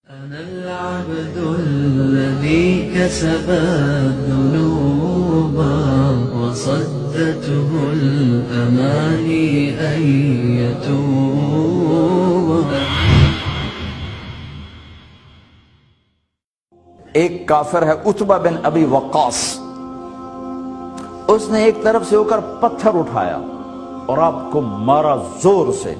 أنا العبد الذي كسب الذنوب وصدته الأماني أن يتوب. ایک کافر ہے عتبہ بن ابی وقاص، اس نے ایک طرف سے ہو کر پتھر اٹھایا اور آپ کو مارا زور سے۔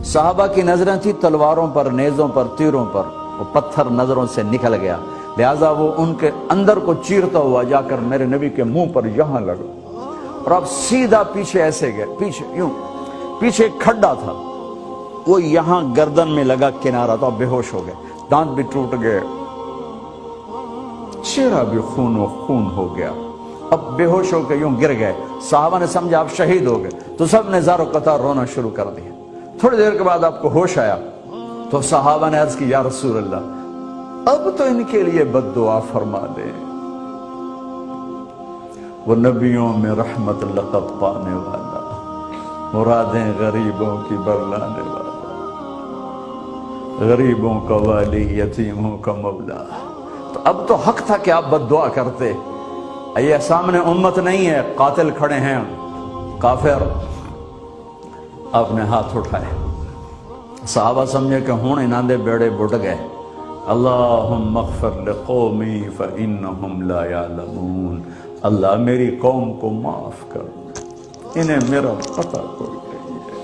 صحابہ کی نظریں تھی تلواروں پر، نیزوں پر، تیروں پر، وہ پتھر نظروں سے نکل گیا، لہٰذا وہ ان کے اندر کو چیرتا ہوا جا کر میرے نبی کے منہ پر یہاں لگا، اور آپ سیدھا پیچھے ایسے گئے، پیچھے ایک کھڈا تھا، وہ یہاں گردن میں لگا کنارہ، تو آپ بے ہوش ہو گئے، دانت بھی ٹوٹ گئے، چہرہ بھی خون و خون ہو گیا، اب بے ہوش ہو کے یوں گر گئے۔ صحابہ نے سمجھا آپ شہید ہو گئے، تو سب نے زار و قطار رونا شروع کر دیا۔ تھوڑی دیر کے بعد آپ کو ہوش آیا تو صحابہ نے عرض کی یا رسول اللہ اب تو ان کے لیے بد دعا فرما دے، وہ نبیوں میں رحمت لقب پانے والا، مرادیں غریبوں کی برلانے والا، غریبوں کا والی، یتیموں کا مولا۔ تو اب تو حق تھا کہ آپ بد دعا کرتے۔ یہ سامنے امت نہیں ہے، قاتل کھڑے ہیں، کافر۔ آپ نے ہاتھ اٹھائے، صحابہ سمجھے کہ ہوں انہاں دے بیڑے بڑھ گئے۔ اللہم اغفر لقومی فإنہم لا یعلمون، اللہ میری قوم کو معاف کر، انہیں میرا پتہ کوئی نہیں ہے۔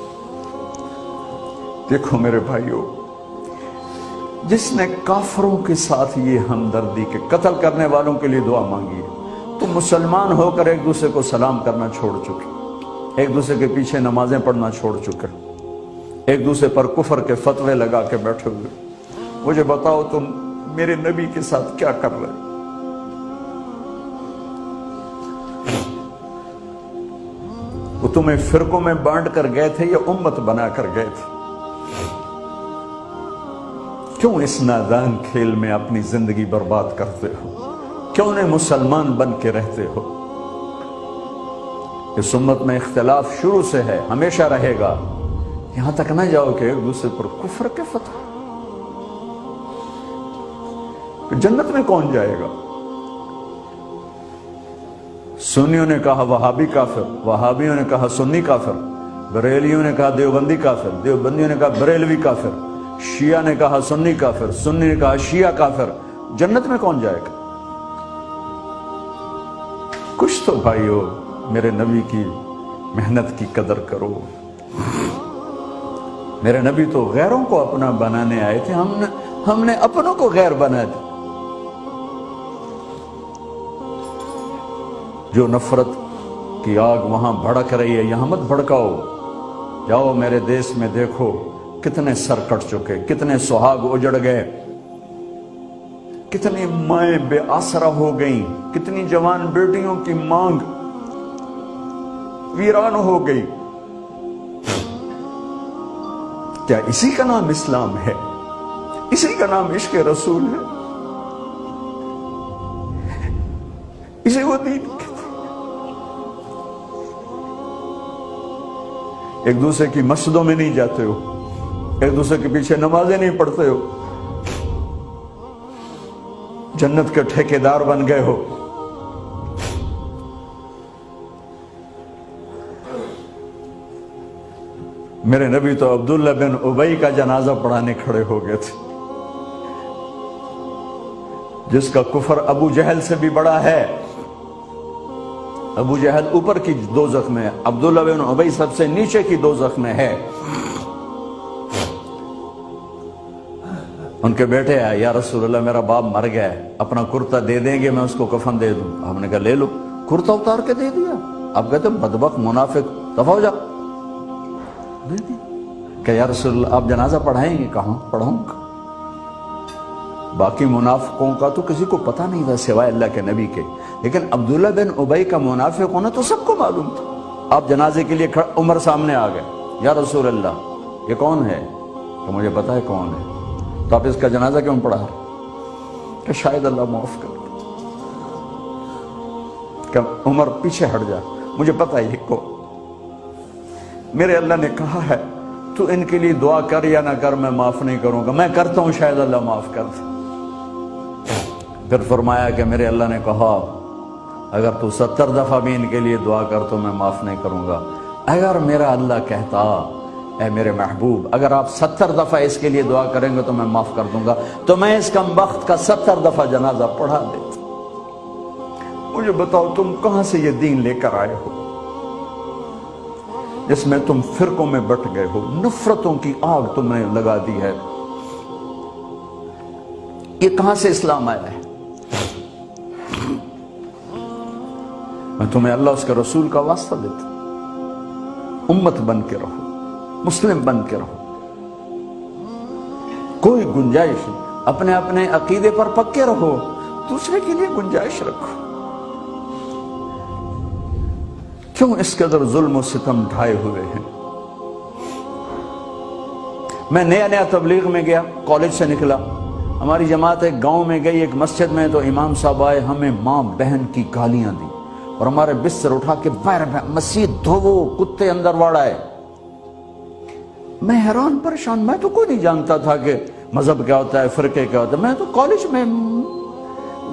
دیکھو میرے بھائیو، جس نے کافروں کے ساتھ یہ ہمدردی کے قتل کرنے والوں کے لیے دعا مانگی ہے، تو مسلمان ہو کر ایک دوسرے کو سلام کرنا چھوڑ چکے، ایک دوسرے کے پیچھے نمازیں پڑھنا چھوڑ چکے، ایک دوسرے پر کفر کے فتوے لگا کے بیٹھے ہوئے۔ مجھے بتاؤ تم میرے نبی کے ساتھ کیا کر رہے؟ وہ تمہیں فرقوں میں بانٹ کر گئے تھے یا امت بنا کر گئے تھے؟ کیوں اس نادان کھیل میں اپنی زندگی برباد کرتے ہو؟ کیوں نے مسلمان بن کے رہتے ہو؟ اس امت میں اختلاف شروع سے ہے، ہمیشہ رہے گا، یہاں تک نہ جاؤ کہ ایک دوسرے پر کفر کے فتح۔ جنت میں کون جائے گا؟ سنیوں نے کہا وہابی کافر، وہابیوں نے کہا سنی کافر، بریلیوں نے کہا دیوبندی کافر، دیوبندیوں نے کہا بریلوی کافر، شیعہ نے کہا سنی کافر، سنی نے کہا شیعہ کافر۔ جنت میں کون جائے گا؟ کچھ تو بھائیو میرے نبی کی محنت کی قدر کرو۔ میرے نبی تو غیروں کو اپنا بنانے آئے تھے، ہم نے اپنوں کو غیر بنا دیا۔ جو نفرت کی آگ وہاں بھڑک رہی ہے، یہاں مت بھڑکاؤ۔ جاؤ میرے دیس میں دیکھو کتنے سر کٹ چکے، کتنے سہاگ اجڑ گئے، کتنی مائیں بے آسرا ہو گئیں، کتنی جوان بیٹیوں کی مانگ ویران ہو گئی۔ کیا اسی کا نام اسلام ہے؟ اسی کا نام عشق رسول ہے؟ اسی وہ دین کہتے ہیں؟ ایک دوسرے کی مسجدوں میں نہیں جاتے ہو، ایک دوسرے کے پیچھے نمازیں نہیں پڑھتے ہو، جنت کے ٹھیکیدار بن گئے ہو۔ میرے نبی تو عبداللہ بن ابی کا جنازہ پڑھانے کھڑے ہو گئے تھے، جس کا کفر ابو جہل سے بھی بڑا ہے۔ ابو جہل اوپر کی دوزخ میں، عبداللہ بن ابی سب سے نیچے کی دوزخ میں ہے۔ ان کے بیٹے آئے، یا رسول اللہ میرا باپ مر گیا ہے، اپنا کرتا دے دیں گے، میں اس کو کفن دے دوں۔ ہم نے کہا لے لو، کرتا اتار کے دے دیا۔ اب کہتے بدبخت منافق دفع ہو جا، دے دی کہ یا رسول اللہ آپ جنازہ پڑھائیں گے؟ کہاں پڑھاؤں گا؟ باقی منافقوں کا تو کسی کو پتہ نہیں تھا سوائے اللہ کے نبی کے، لیکن عبداللہ بن ابی کا منافق ہونا تو سب کو معلوم تھا۔ آپ جنازے کے لیے عمر سامنے آ گئے، یا رسول اللہ یہ کون ہے؟ کہ مجھے پتہ ہے کون ہے، تو آپ اس کا جنازہ کیوں پڑھا رہے؟ کہ شاید اللہ معاف کر۔ کہ عمر پیچھے ہٹ جا، مجھے پتہ ہے یہ کو، میرے اللہ نے کہا ہے تو تو ان کے لیے دعا کر یا نہ کر، میں معاف نہیں کروں گا، میں کرتا ہوں شاید اللہ معاف کر دے۔ پھر فرمایا کہ میرے اللہ نے کہا اگر تو 70 دفعہ بھی ان کے لیے دعا کر تو میں معاف نہیں کروں گا۔ اگر میرا اللہ کہتا اے میرے محبوب اگر آپ 70 دفعہ اس کے لیے دعا کریں گے تو میں معاف کر دوں گا، تو میں اس کم بخت کا 70 دفعہ جنازہ پڑھا دیتا۔ مجھے بتاؤ تم کہاں سے یہ دین لے کر آئے ہو جس میں تم فرقوں میں بٹ گئے ہو، نفرتوں کی آگ تم نے لگا دی ہے، یہ کہاں سے اسلام آیا ہے؟ میں تمہیں اللہ اس کے رسول کا واسطہ دیتا ہوں، امت بن کے رہو، مسلم بن کے رہو، کوئی گنجائش نہیں، اپنے اپنے عقیدے پر پکے رہو، دوسرے کے لیے گنجائش رکھو۔ کیوں اس قدر ظلم و ستم ڈھائے ہوئے ہیں؟ میں نیا تبلیغ میں گیا، کالج سے نکلا، ہماری جماعت ایک گاؤں میں گئی، ایک مسجد میں، تو امام صاحب آئے، ہمیں ماں بہن کی گالیاں دی اور ہمارے بستر اٹھا کے باہر مسجد دھوو، کتے اندر واڑائے۔ میں حیران پریشان، میں تو کوئی نہیں جانتا تھا کہ مذہب کیا ہوتا ہے، فرقے کیا ہوتا ہے، میں تو کالج میں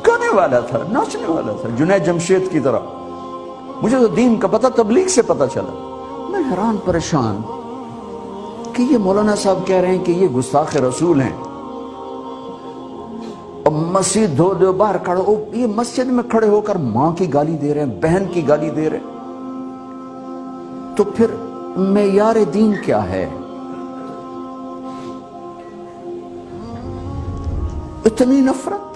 گانے والا تھا، ناچنے والا تھا، جنید جمشید کی طرح، مجھے تو دین کا پتہ تبلیغ سے پتہ چلا۔ میں حیران پریشان کہ یہ مولانا صاحب کہہ رہے ہیں کہ یہ گستاخ رسول ہیں، اور مسجد دھو دو باہر کھڑے ہو، یہ مسجد میں کھڑے ہو کر ماں کی گالی دے رہے ہیں، بہن کی گالی دے رہے ہیں، تو پھر معیار دین کیا ہے؟ اتنی نفرت،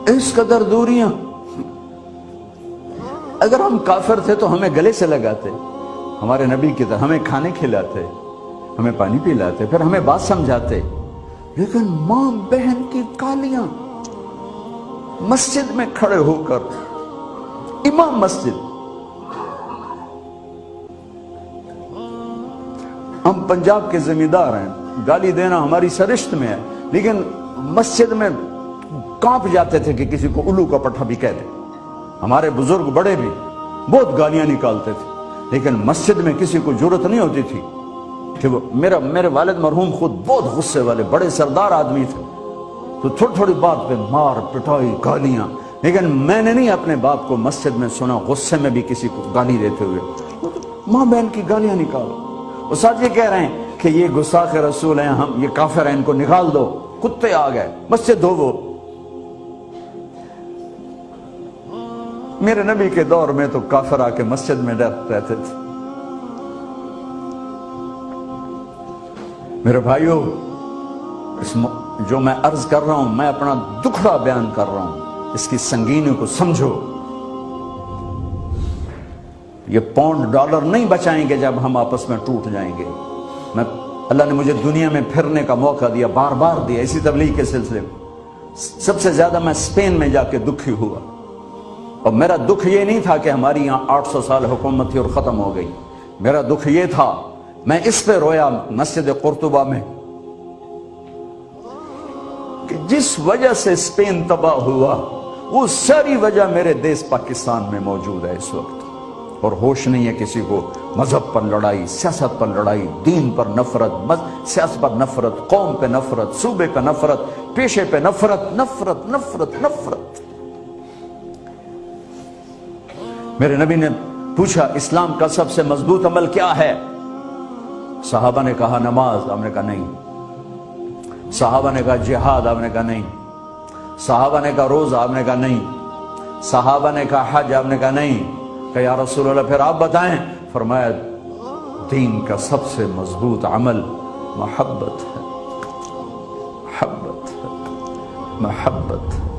اس قدر دوریاں۔ اگر ہم کافر تھے تو ہمیں گلے سے لگاتے، ہمارے نبی کی طرح ہمیں کھانے کھلاتے، ہمیں پانی پلاتے، پھر ہمیں بات سمجھاتے، لیکن ماں بہن کی گالیاں مسجد میں کھڑے ہو کر، امام مسجد۔ ہم پنجاب کے زمیندار ہیں، گالی دینا ہماری سرشت میں ہے، لیکن مسجد میں کانپ جاتے تھے کہ کسی کو الو کا پٹھا بھی کہہ دے۔ ہمارے بزرگ بڑے بھی بہت گالیاں نکالتے تھے، لیکن مسجد میں کسی کو جرت نہیں ہوتی تھی کہ وہ میرے والد مرحوم خود بہت غصے والے بڑے سردار آدمی تھے، تو تھوڑی تھوڑی بات پہ مار پٹائی گالیاں، لیکن میں نے نہیں اپنے باپ کو مسجد میں سنا غصے میں بھی کسی کو گالی دیتے ہوئے۔ ماں بہن کی گالیاں نکالو، اور ساتھ یہ کہہ رہے ہیں کہ یہ گستاخ رسول ہیں، ہم یہ کافر ہیں، ان کو نکال دو، کتے آ گئے، مسجد دھوو۔ میرے نبی کے دور میں تو کافر آ کے مسجد میں رہتے تھے۔ میرے بھائیوں، جو میں عرض کر رہا ہوں، میں اپنا دکھڑا بیان کر رہا ہوں، اس کی سنگینی کو سمجھو۔ یہ پاؤنڈ ڈالر نہیں بچائیں گے جب ہم آپس میں ٹوٹ جائیں گے۔ اللہ نے مجھے دنیا میں پھرنے کا موقع دیا، بار بار دیا، اسی تبلیغ کے سلسلے میں۔ سب سے زیادہ میں اسپین میں جا کے دکھی ہوا، اور میرا دکھ یہ نہیں تھا کہ ہماری یہاں 800 سال حکومت تھی اور ختم ہو گئی، میرا دکھ یہ تھا، میں اس پہ رویا مسجد قرطبہ میں، کہ جس وجہ سے اسپین تباہ ہوا وہ ساری وجہ میرے دیس پاکستان میں موجود ہے اس وقت، اور ہوش نہیں ہے کسی کو۔ مذہب پر لڑائی، سیاست پر لڑائی، دین پر نفرت، سیاست پر نفرت، قوم پہ نفرت، صوبے پہ نفرت، پیشے پہ نفرت، نفرت نفرت نفرت۔ میرے نبی نے پوچھا اسلام کا سب سے مضبوط عمل کیا ہے؟ صحابہ نے کہا نماز، آپ نے کہا نہیں۔ صحابہ نے کہا جہاد، آپ نے کہا نہیں۔ صحابہ نے کہا روزہ، آپ نے کہا نہیں۔ صحابہ نے کہا حج، آپ نے کہا نہیں۔ کہ یا رسول اللہ پھر آپ بتائیں؟ فرمایا دین کا سب سے مضبوط عمل محبت ہے، محبت ہے، محبت ہے۔